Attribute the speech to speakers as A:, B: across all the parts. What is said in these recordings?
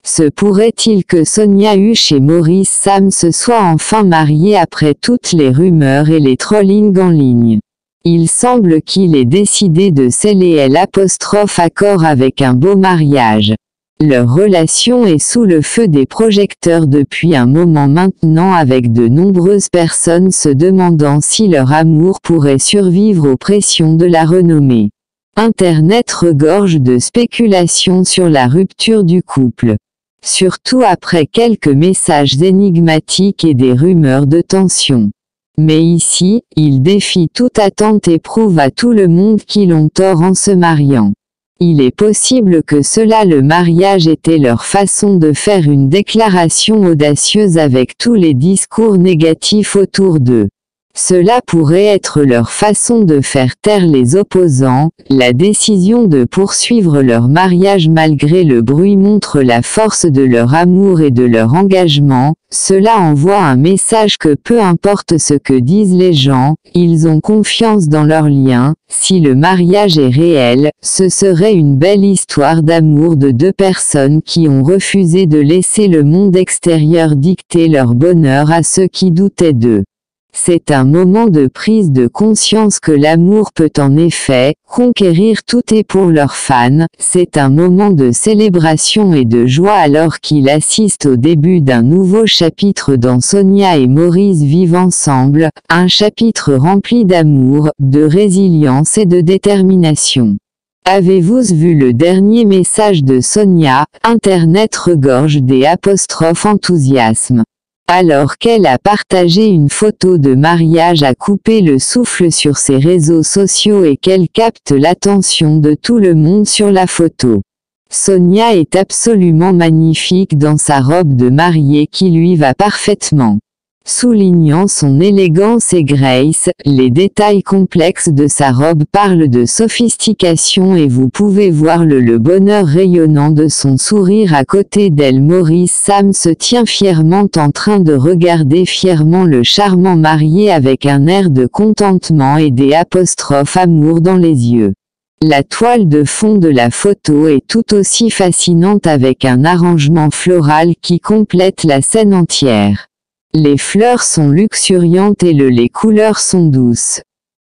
A: Se pourrait-il que Sonia Huche et Maurice Sam se soient enfin mariés après toutes les rumeurs et les trollings en ligne? Il semble qu'il ait décidé de sceller l'accord avec un beau mariage. Leur relation est sous le feu des projecteurs depuis un moment maintenant, avec de nombreuses personnes se demandant si leur amour pourrait survivre aux pressions de la renommée. Internet regorge de spéculations sur la rupture du couple. Surtout après quelques messages énigmatiques et des rumeurs de tension. Mais ici, il défie toute attente et prouve à tout le monde qu'ils ont tort en se mariant. Il est possible que le mariage était leur façon de faire une déclaration audacieuse avec tous les discours négatifs autour d'eux. Cela pourrait être leur façon de faire taire les opposants. La décision de poursuivre leur mariage malgré le bruit montre la force de leur amour et de leur engagement. Cela envoie un message que peu importe ce que disent les gens, ils ont confiance dans leur lien. Si le mariage est réel, ce serait une belle histoire d'amour de deux personnes qui ont refusé de laisser le monde extérieur dicter leur bonheur à ceux qui doutaient d'eux. C'est un moment de prise de conscience que l'amour peut en effet conquérir tout et pour leurs fans. C'est un moment de célébration et de joie alors qu'ils assistent au début d'un nouveau chapitre dans Sonia et Maurice vivent ensemble, un chapitre rempli d'amour, de résilience et de détermination. Avez-vous vu le dernier message de Sonia? Internet regorge des enthousiasme. Alors qu'elle a partagé une photo de mariage a coupé le souffle sur ses réseaux sociaux et qu'elle capte l'attention de tout le monde sur la photo. Sonia est absolument magnifique dans sa robe de mariée qui lui va parfaitement. Soulignant son élégance et grace, les détails complexes de sa robe parlent de sophistication et vous pouvez voir le bonheur rayonnant de son sourire à côté d'elle. Maurice Sam se tient fièrement en train de regarder fièrement le charmant marié avec un air de contentement et des amour dans les yeux. La toile de fond de la photo est tout aussi fascinante avec un arrangement floral qui complète la scène entière. Les fleurs sont luxuriantes et les couleurs sont douces,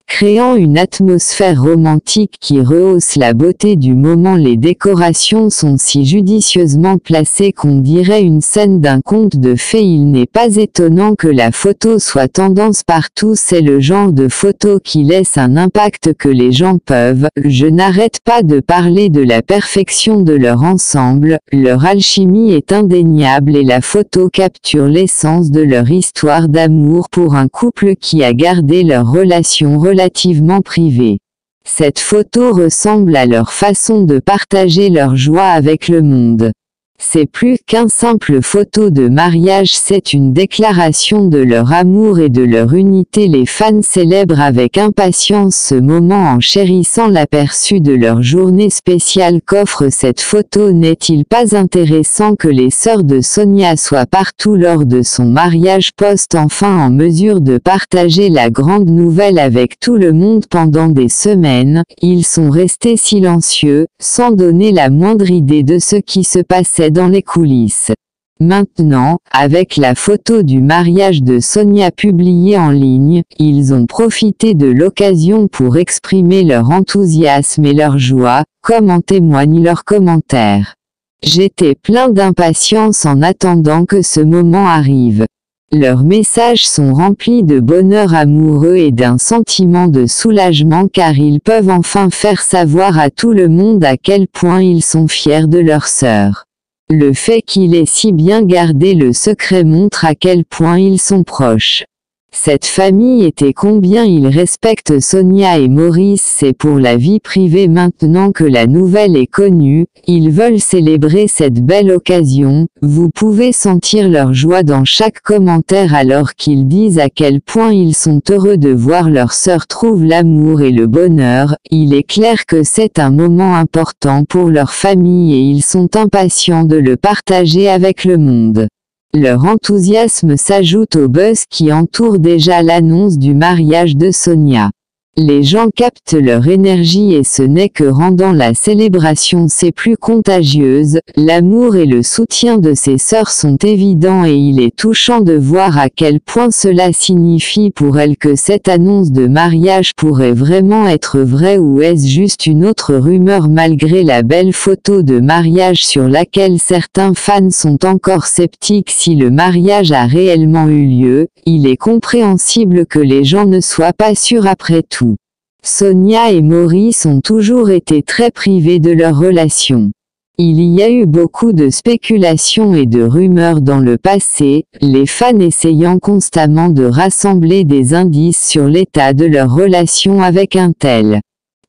A: créant une atmosphère romantique qui rehausse la beauté du moment. Les décorations sont si judicieusement placées qu'on dirait une scène d'un conte de fées. Il n'est pas étonnant que la photo soit tendance partout, c'est le genre de photo qui laisse un impact que les gens peuvent. Je n'arrête pas de parler de la perfection de leur ensemble, leur alchimie est indéniable et la photo capture l'essence de leur histoire d'amour pour un couple qui a gardé leur relation relativement privée. Cette photo ressemble à leur façon de partager leur joie avec le monde. C'est plus qu'un simple photo de mariage, c'est une déclaration de leur amour et de leur unité. Les fans célèbrent avec impatience ce moment en chérissant l'aperçu de leur journée spéciale qu'offre cette photo. N'est-il pas intéressant que les sœurs de Sonia soient partout lors de son mariage? Poste enfin en mesure de partager la grande nouvelle avec tout le monde pendant des semaines. Ils sont restés silencieux, sans donner la moindre idée de ce qui se passait dans les coulisses. Maintenant, avec la photo du mariage de Sonia publiée en ligne, ils ont profité de l'occasion pour exprimer leur enthousiasme et leur joie, comme en témoignent leurs commentaires. J'étais plein d'impatience en attendant que ce moment arrive. Leurs messages sont remplis de bonheur amoureux et d'un sentiment de soulagement car ils peuvent enfin faire savoir à tout le monde à quel point ils sont fiers de leur sœur. Le fait qu'il ait si bien gardé le secret montre à quel point ils sont proches. Cette famille était combien ils respectent Sonia et Maurice. C'est pour la vie privée maintenant que la nouvelle est connue, ils veulent célébrer cette belle occasion. Vous pouvez sentir leur joie dans chaque commentaire alors qu'ils disent à quel point ils sont heureux de voir leur sœur trouve l'amour et le bonheur. Il est clair que c'est un moment important pour leur famille et ils sont impatients de le partager avec le monde. Leur enthousiasme s'ajoute au buzz qui entoure déjà l'annonce du mariage de Sonia. Les gens captent leur énergie et ce n'est que rendant la célébration c'est plus contagieuse, l'amour et le soutien de ses sœurs sont évidents et il est touchant de voir à quel point cela signifie pour elles que cette annonce de mariage pourrait vraiment être vraie ou est-ce juste une autre rumeur malgré la belle photo de mariage sur laquelle certains fans sont encore sceptiques si le mariage a réellement eu lieu, il est compréhensible que les gens ne soient pas sûrs après tout. Sonia et Maurice ont toujours été très privés de leur relation. Il y a eu beaucoup de spéculations et de rumeurs dans le passé, les fans essayant constamment de rassembler des indices sur l'état de leur relation avec un tel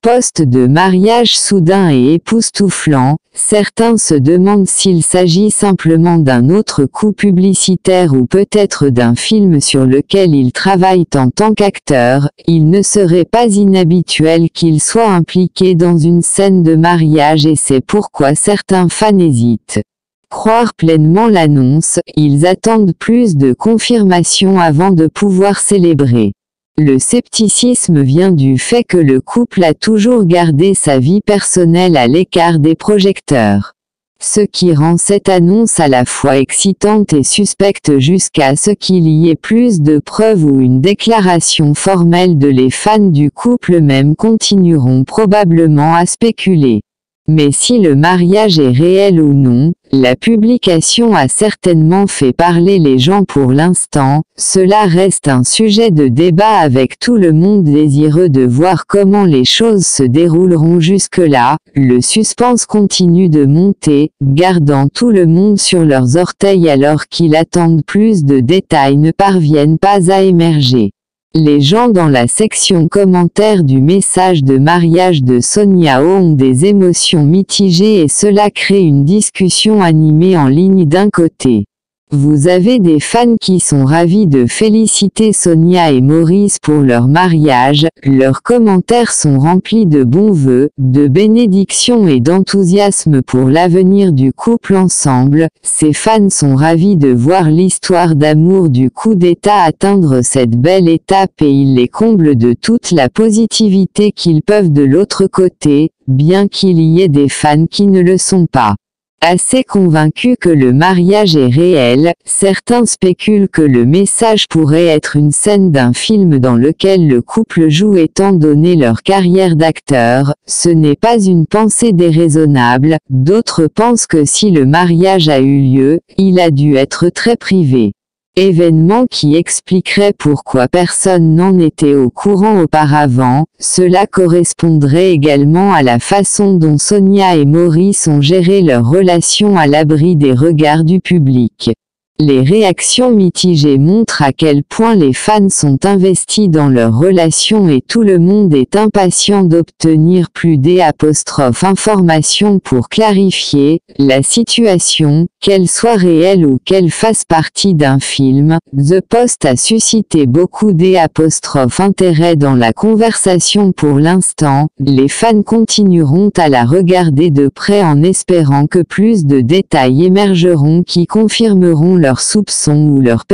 A: poste de mariage soudain et époustouflant. Certains se demandent s'il s'agit simplement d'un autre coup publicitaire ou peut-être d'un film sur lequel ils travaillent en tant qu'acteurs. Il ne serait pas inhabituel qu'ils soient impliqués dans une scène de mariage et c'est pourquoi certains fans hésitent. Croire pleinement l'annonce, ils attendent plus de confirmation avant de pouvoir célébrer. Le scepticisme vient du fait que le couple a toujours gardé sa vie personnelle à l'écart des projecteurs. Ce qui rend cette annonce à la fois excitante et suspecte jusqu'à ce qu'il y ait plus de preuves ou une déclaration formelle de les fans du couple même continueront probablement à spéculer. Mais si le mariage est réel ou non, la publication a certainement fait parler les gens pour l'instant, cela reste un sujet de débat avec tout le monde désireux de voir comment les choses se dérouleront jusque-là, le suspense continue de monter, gardant tout le monde sur leurs orteils alors qu'ils attendent plus de détails ne parviennent pas à émerger. Les gens dans la section commentaires du message de mariage de Sonia ont des émotions mitigées et cela crée une discussion animée en ligne d'un côté. Vous avez des fans qui sont ravis de féliciter Sonia et Maurice pour leur mariage, leurs commentaires sont remplis de bons vœux, de bénédictions et d'enthousiasme pour l'avenir du couple ensemble. Ces fans sont ravis de voir l'histoire d'amour du coup d'état atteindre cette belle étape et ils les comblent de toute la positivité qu'ils peuvent de l'autre côté, bien qu'il y ait des fans qui ne le sont pas. Assez convaincus que le mariage est réel, certains spéculent que le message pourrait être une scène d'un film dans lequel le couple joue étant donné leur carrière d'acteur. Ce n'est pas une pensée déraisonnable, d'autres pensent que si le mariage a eu lieu, il a dû être très privé. Événement qui expliquerait pourquoi personne n'en était au courant auparavant, cela correspondrait également à la façon dont Sonia et Maurice ont géré leur relation à l'abri des regards du public. Les réactions mitigées montrent à quel point les fans sont investis dans leur relation et tout le monde est impatient d'obtenir plus d'informations pour clarifier la situation, qu'elle soit réelle ou qu'elle fasse partie d'un film. The Post a suscité beaucoup d'intérêt dans la conversation pour l'instant, les fans continueront à la regarder de près en espérant que plus de détails émergeront qui confirmeront leurs soupçons ou leurs